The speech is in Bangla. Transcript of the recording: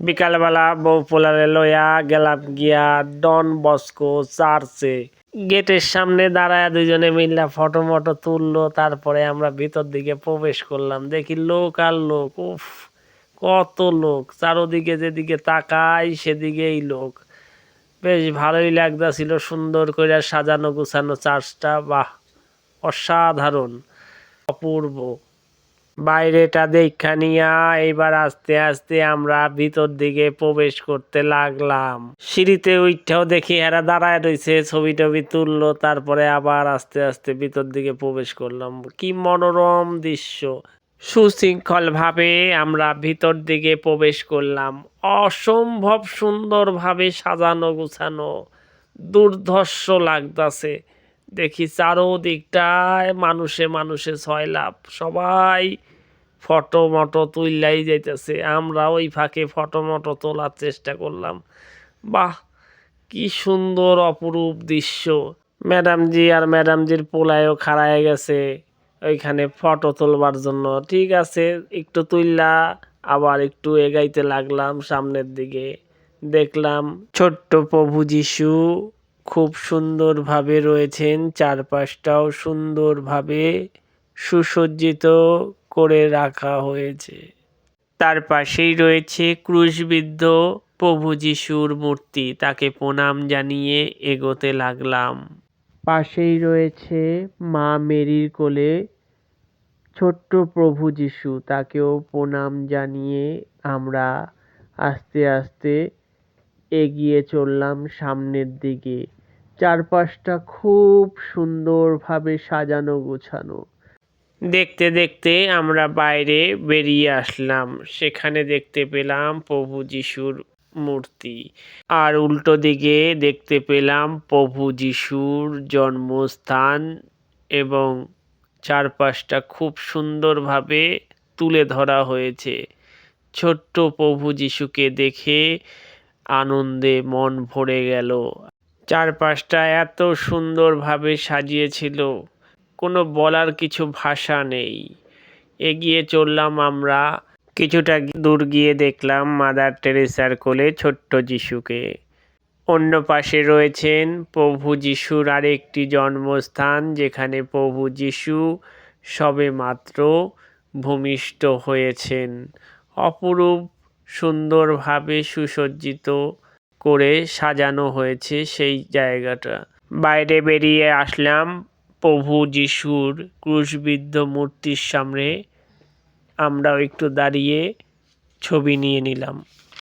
বিকালবেলা বউ পোলারে লইয়া গেলাম গিয়া ডন বস্কো চার্চে। গেটের সামনে দাঁড়ায় দুজনে মিল্লা ফটো মটো তুললো। তারপরে আমরা ভিতর দিকে প্রবেশ করলাম, দেখি লোক আর লোক, উফ কত লোক, চারোদিকে যেদিকে তাকাই সেদিকেই লোক। বেশ ভালোই লাগতাছিল, সুন্দর করে সাজানো গুছানো চার্চটা, বাহ অসাধারণ, অপূর্ব। বাইরেটা দেখা নিয়া এইবার আস্তে আস্তে আমরা ভিতর দিকে প্রবেশ করতে লাগলাম। সিঁড়িতে উঠেও দেখি এরা দাঁড়ায় রয়েছে, ছবি টবি তুললো। তারপরে আবার আস্তে আস্তে ভিতর দিকে প্রবেশ করলাম। কি মনোরম দৃশ্য! সুশৃঙ্খল ভাবে আমরা ভিতর দিকে প্রবেশ করলাম। অসম্ভব সুন্দরভাবে সাজানো গুছানো, দুর্ধর্ষ লাগতাছে। দেখি চারোদিকটায় মানুষে মানুষে সয়লাভ, সবাই ফটো মটো তুললাই যাইতেছে। আমরা ওই ফাঁকে ফটো মটো তোলার চেষ্টা করলাম। বাহ কি সুন্দর অপরূপ দৃশ্য! ম্যাডামজি আর ম্যাডামজির পোলায়ও খাড়ায় গেছে ওইখানে ফটো তোলবার জন্য। ঠিক আছে, একটু তুললা আবার একটু এগাইতে লাগলাম সামনের দিকে। দেখলাম ছোট্ট প্রভু যিশু খুব সুন্দরভাবে রয়েছেন, চারপাশটাও সুন্দরভাবে সুসজ্জিত করে রাখা হয়েছে। তার পাশেই রয়েছে ক্রুশবিদ্ধ প্রভু যিশুর মূর্তি, তাকে প্রণাম জানিয়ে এগোতে লাগলাম। পাশেই রয়েছে মা মেরির কোলে ছোট্ট প্রভু যিশু, তাকেও প্রণাম জানিয়ে আমরা আস্তে আস্তে এগিয়ে চললাম সামনের দিকে। চারপাশটা খুব সুন্দরভাবে সাজানো গোছানো। দেখতে দেখতে আমরা বাইরে বেরিয়ে আসলাম। সেখানে দেখতে পেলাম প্রভু যিশুর মূর্তি, আর উল্টো দিকে দেখতে পেলাম প্রভু যিশুর জন্মস্থান, এবং চারপাশটা খুব সুন্দরভাবে তুলে ধরা হয়েছে। ছোট্ট প্রভু যিশুকে দেখে আনন্দে মন ভরে গেল। চারপাশটা এত সুন্দরভাবে সাজিয়েছিল, কোনো বলার কিছু ভাষা নেই। এগিয়ে চললাম আমরা। কিছুটা দূর গিয়ে দেখলাম মাদার টেরেসার কোলে ছোট্ট যিশুকে। অন্য পাশে রয়েছেন প্রভু যিশুর আরেকটি জন্মস্থান, যেখানে প্রভু যিশু সবে মাত্র ভূমিষ্ঠ হয়েছেন। অপরূপ সুন্দরভাবে সুসজ্জিত করে সাজানো হয়েছে সেই জায়গাটা। বাইরে বেরিয়ে আসলাম প্রভু যিশুর ক্রুশবিদ্ধ মূর্তির সামনে। আমরাও একটু দাঁড়িয়ে ছবি নিয়ে নিলাম।